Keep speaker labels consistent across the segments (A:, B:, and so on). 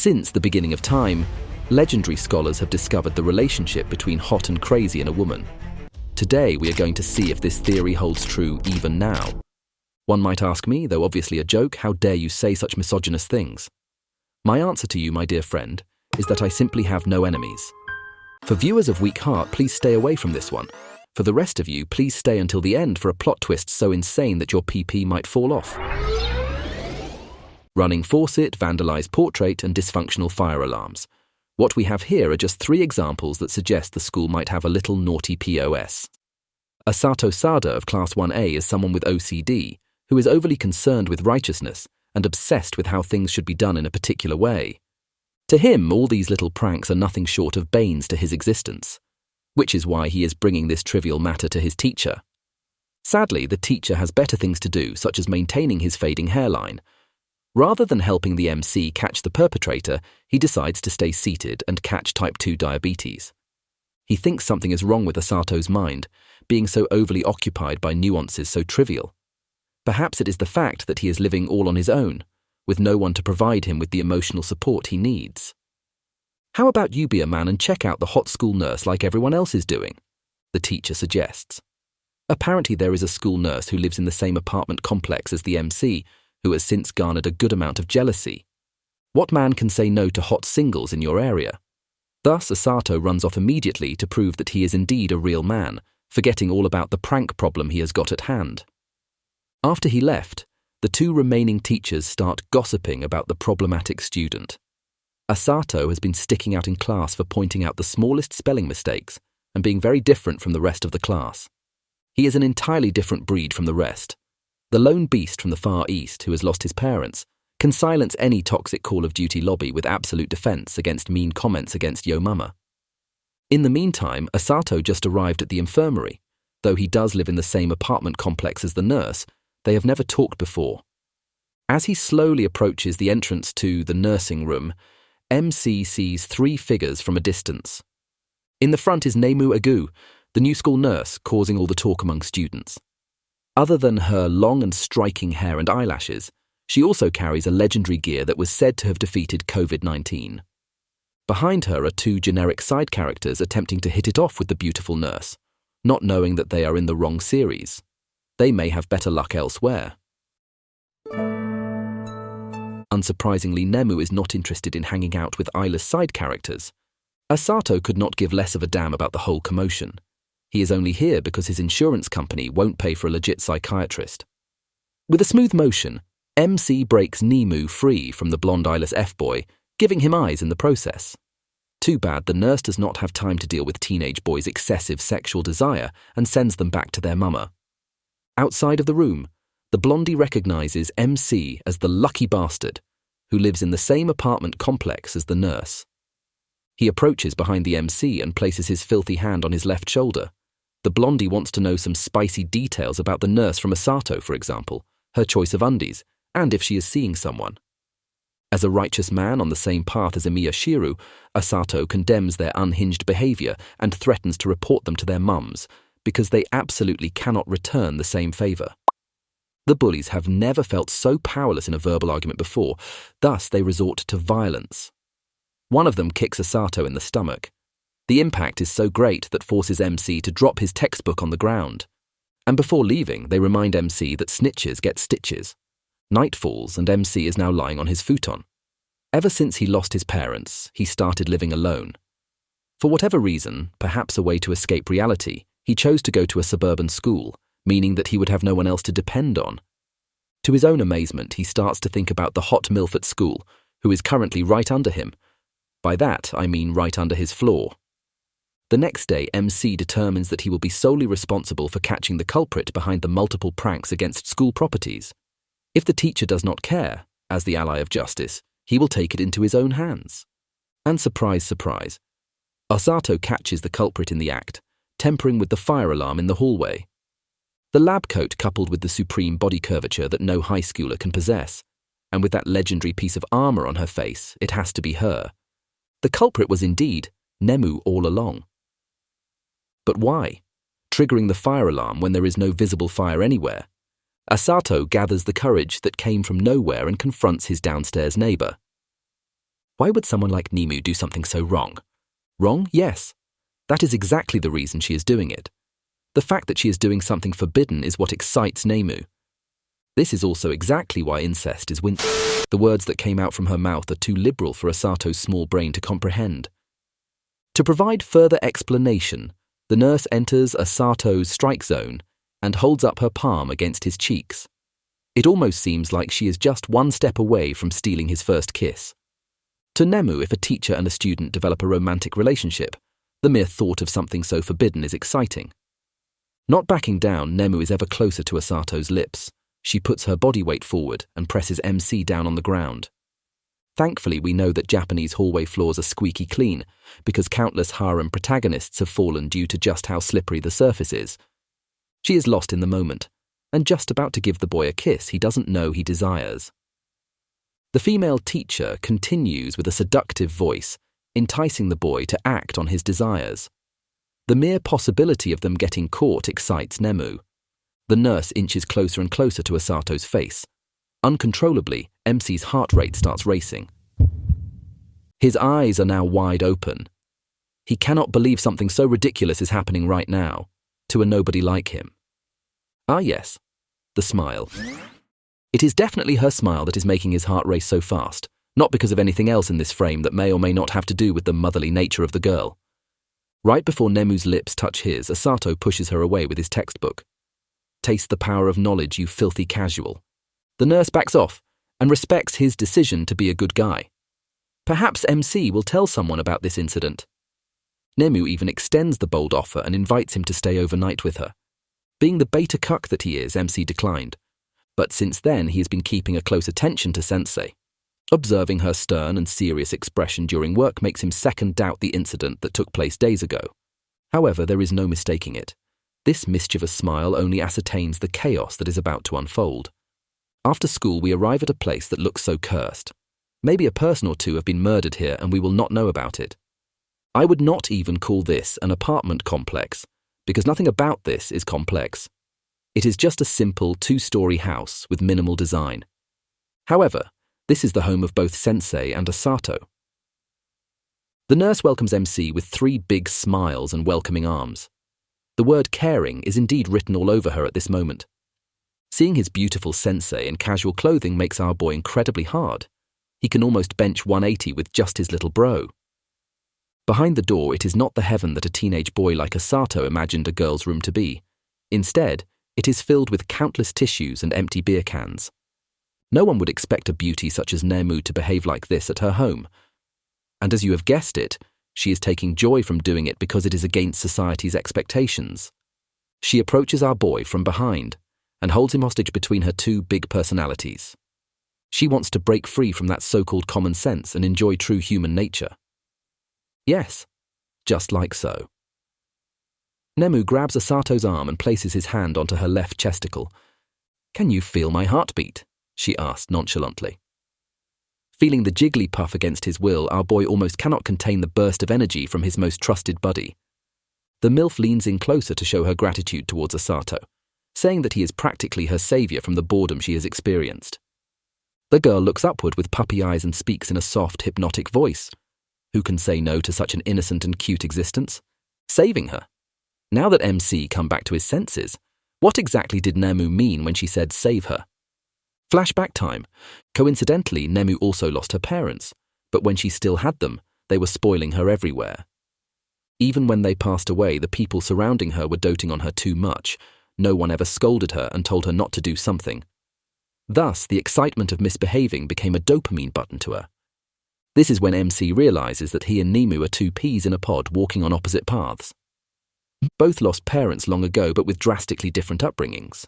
A: Since the beginning of time, legendary scholars have discovered the relationship between hot and crazy in a woman. Today, we are going to see if this theory holds true even now. One might ask me, though obviously a joke, how dare you say such misogynist things? My answer to you, my dear friend, is that I simply have no enemies. For viewers of weak heart, please stay away from this one. For the rest of you, please stay until the end for a plot twist so insane that your PP might fall off. Running faucet, vandalized portrait, and dysfunctional fire alarms. What we have here are just 3 examples that suggest the school might have a little naughty POS. Asato Sada of Class 1A is someone with OCD, who is overly concerned with righteousness and obsessed with how things should be done in a particular way. To him, all these little pranks are nothing short of banes to his existence, which is why he is bringing this trivial matter to his teacher. Sadly, the teacher has better things to do, such as maintaining his fading hairline. Rather than helping the MC catch the perpetrator, he decides to stay seated and catch type 2 diabetes. He thinks something is wrong with Asato's mind, being so overly occupied by nuances so trivial. Perhaps it is the fact that he is living all on his own, with no one to provide him with the emotional support he needs. How about you be a man and check out the hot school nurse like everyone else is doing? The teacher suggests. Apparently there is a school nurse who lives in the same apartment complex as the MC, who has since garnered a good amount of jealousy. What man can say no to hot singles in your area? Thus, Asato runs off immediately to prove that he is indeed a real man, forgetting all about the prank problem he has got at hand. After he left, the 2 remaining teachers start gossiping about the problematic student. Asato has been sticking out in class for pointing out the smallest spelling mistakes and being very different from the rest of the class. He is an entirely different breed from the rest. The lone beast from the Far East who has lost his parents can silence any toxic Call of Duty lobby with absolute defense against mean comments against Yo Mama. In the meantime, Asato just arrived at the infirmary. Though he does live in the same apartment complex as the nurse, they have never talked before. As he slowly approaches the entrance to the nursing room, MC sees 3 figures from a distance. In the front is Nemu Agu, the new school nurse, causing all the talk among students. Other than her long and striking hair and eyelashes, she also carries a legendary gear that was said to have defeated COVID-19. Behind her are 2 generic side characters attempting to hit it off with the beautiful nurse, not knowing that they are in the wrong series. They may have better luck elsewhere. Unsurprisingly, Nemu is not interested in hanging out with eyeless side characters. Asato could not give less of a damn about the whole commotion. He is only here because his insurance company won't pay for a legit psychiatrist. With a smooth motion, MC breaks Nemu free from the blonde eyeless F-boy, giving him eyes in the process. Too bad the nurse does not have time to deal with teenage boys' excessive sexual desire and sends them back to their mama. Outside of the room, the blondie recognizes MC as the lucky bastard who lives in the same apartment complex as the nurse. He approaches behind the MC and places his filthy hand on his left shoulder. The blondie wants to know some spicy details about the nurse from Asato, for example, her choice of undies, and if she is seeing someone. As a righteous man on the same path as Emiya Shiru, Asato condemns their unhinged behavior and threatens to report them to their mums, because they absolutely cannot return the same favor. The bullies have never felt so powerless in a verbal argument before, thus they resort to violence. One of them kicks Asato in the stomach. The impact is so great that forces MC to drop his textbook on the ground. And before leaving, they remind MC that snitches get stitches. Night falls and MC is now lying on his futon. Ever since he lost his parents, he started living alone. For whatever reason, perhaps a way to escape reality, he chose to go to a suburban school, meaning that he would have no one else to depend on. To his own amazement, he starts to think about the hot MILF at school, who is currently right under him. By that, I mean right under his floor. The next day, MC determines that he will be solely responsible for catching the culprit behind the multiple pranks against school properties. If the teacher does not care, as the ally of justice, he will take it into his own hands. And surprise, surprise, Asato catches the culprit in the act, tempering with the fire alarm in the hallway. The lab coat coupled with the supreme body curvature that no high schooler can possess, and with that legendary piece of armor on her face, it has to be her. The culprit was indeed Nemu all along. But why? Triggering the fire alarm when there is no visible fire anywhere. Asato gathers the courage that came from nowhere and confronts his downstairs neighbor. Why would someone like Nemu do something so wrong? Wrong? Yes. That is exactly the reason she is doing it. The fact that she is doing something forbidden is what excites Nemu. This is also exactly why incest is The words that came out from her mouth are too liberal for Asato's small brain to comprehend. To provide further explanation, the nurse enters Asato's strike zone and holds up her palm against his cheeks. It almost seems like she is just one step away from stealing his first kiss. To Nemu, if a teacher and a student develop a romantic relationship, the mere thought of something so forbidden is exciting. Not backing down, Nemu is ever closer to Asato's lips. She puts her body weight forward and presses MC down on the ground. Thankfully, we know that Japanese hallway floors are squeaky clean because countless harem protagonists have fallen due to just how slippery the surface is. She is lost in the moment, and just about to give the boy a kiss he doesn't know he desires. The female teacher continues with a seductive voice, enticing the boy to act on his desires. The mere possibility of them getting caught excites Nemu. The nurse inches closer and closer to Asato's face. Uncontrollably, MC's heart rate starts racing. His eyes are now wide open. He cannot believe something so ridiculous is happening right now, to a nobody like him. Ah yes, the smile. It is definitely her smile that is making his heart race so fast, not because of anything else in this frame that may or may not have to do with the motherly nature of the girl. Right before Nemu's lips touch his, Asato pushes her away with his textbook. Taste the power of knowledge, you filthy casual. The nurse backs off and respects his decision to be a good guy. Perhaps MC will tell someone about this incident. Nemu even extends the bold offer and invites him to stay overnight with her. Being the beta cuck that he is, MC declined. But since then, he has been keeping a close attention to Sensei. Observing her stern and serious expression during work makes him second doubt the incident that took place days ago. However, there is no mistaking it. This mischievous smile only ascertains the chaos that is about to unfold. After school, we arrive at a place that looks so cursed. Maybe a person or two have been murdered here and we will not know about it. I would not even call this an apartment complex, because nothing about this is complex. It is just a simple two-story house with minimal design. However, this is the home of both Sensei and Asato. The nurse welcomes MC with 3 big smiles and welcoming arms. The word caring is indeed written all over her at this moment. Seeing his beautiful Sensei in casual clothing makes our boy incredibly hard. He can almost bench 180 with just his little bro. Behind the door, it is not the heaven that a teenage boy like Asato imagined a girl's room to be. Instead, it is filled with countless tissues and empty beer cans. No one would expect a beauty such as Nemu to behave like this at her home. And as you have guessed it, she is taking joy from doing it because it is against society's expectations. She approaches our boy from behind and holds him hostage between her 2 big personalities. She wants to break free from that so-called common sense and enjoy true human nature. Yes, just like so. Nemu grabs Asato's arm and places his hand onto her left chesticle. "Can you feel my heartbeat?" she asked nonchalantly. Feeling the jiggly-puff against his will, our boy almost cannot contain the burst of energy from his most trusted buddy. The MILF leans in closer to show her gratitude towards Asato, saying that he is practically her savior from the boredom she has experienced. The girl looks upward with puppy eyes and speaks in a soft, hypnotic voice. Who can say no to such an innocent and cute existence? Saving her. Now that MC come back to his senses, what exactly did Nemu mean when she said save her? Flashback time. Coincidentally, Nemu also lost her parents, but when she still had them, they were spoiling her everywhere. Even when they passed away, the people surrounding her were doting on her too much. No one ever scolded her and told her not to do something. Thus, the excitement of misbehaving became a dopamine button to her. This is when MC realizes that he and Nemu are 2 peas in a pod walking on opposite paths. Both lost parents long ago, but with drastically different upbringings.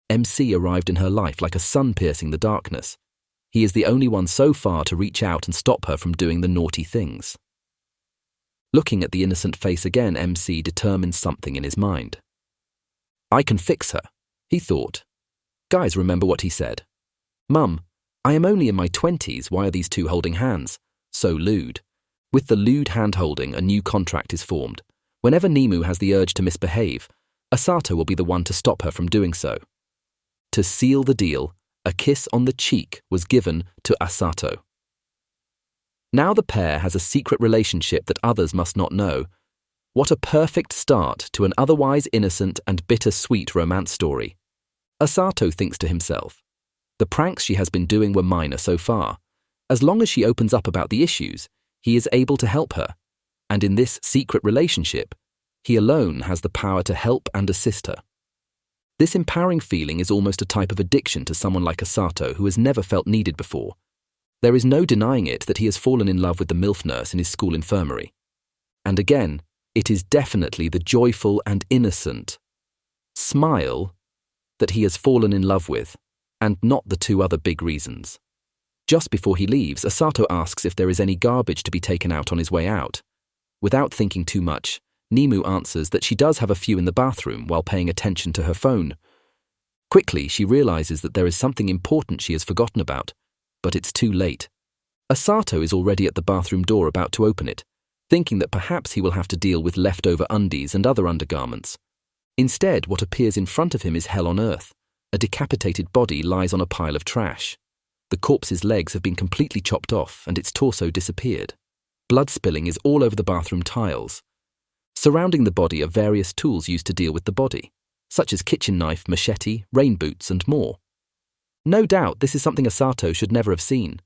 A: MC arrived in her life like a sun piercing the darkness. He is the only one so far to reach out and stop her from doing the naughty things. Looking at the innocent face again, MC determines something in his mind. I can fix her, he thought. Guys, remember what he said. Mum, I am only in my 20s, why are these 2 holding hands? So lewd. With the lewd hand-holding, a new contract is formed. Whenever Nemu has the urge to misbehave, Asato will be the one to stop her from doing so. To seal the deal, a kiss on the cheek was given to Asato. Now the pair has a secret relationship that others must not know. What a perfect start to an otherwise innocent and bittersweet romance story. Asato thinks to himself. The pranks she has been doing were minor so far. As long as she opens up about the issues, he is able to help her. And in this secret relationship, he alone has the power to help and assist her. This empowering feeling is almost a type of addiction to someone like Asato who has never felt needed before. There is no denying it that he has fallen in love with the MILF nurse in his school infirmary. And again, it is definitely the joyful and innocent smile that he has fallen in love with, and not the two other big reasons. Just before he leaves, Asato asks if there is any garbage to be taken out on his way out. Without thinking too much, Nemu answers that she does have a few in the bathroom while paying attention to her phone. Quickly, she realizes that there is something important she has forgotten about, but it's too late. Asato is already at the bathroom door about to open it, thinking that perhaps he will have to deal with leftover undies and other undergarments. Instead, what appears in front of him is hell on earth. A decapitated body lies on a pile of trash. The corpse's legs have been completely chopped off and its torso disappeared. Blood spilling is all over the bathroom tiles. Surrounding the body are various tools used to deal with the body, such as kitchen knife, machete, rain boots, and more. No doubt this is something Asato should never have seen.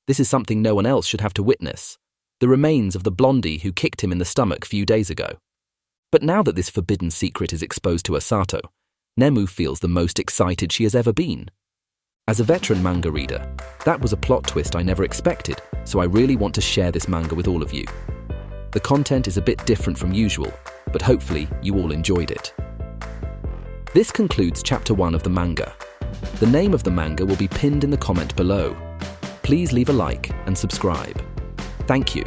A: This is something no one else should have to witness. The remains of the blondie who kicked him in the stomach a few days ago. But now that this forbidden secret is exposed to Asato, Nemu feels the most excited she has ever been. As a veteran manga reader, that was a plot twist I never expected, so I really want to share this manga with all of you. The content is a bit different from usual, but hopefully you all enjoyed it. This concludes Chapter 1 of the manga. The name of the manga will be pinned in the comment below. Please leave a like and subscribe. Thank you.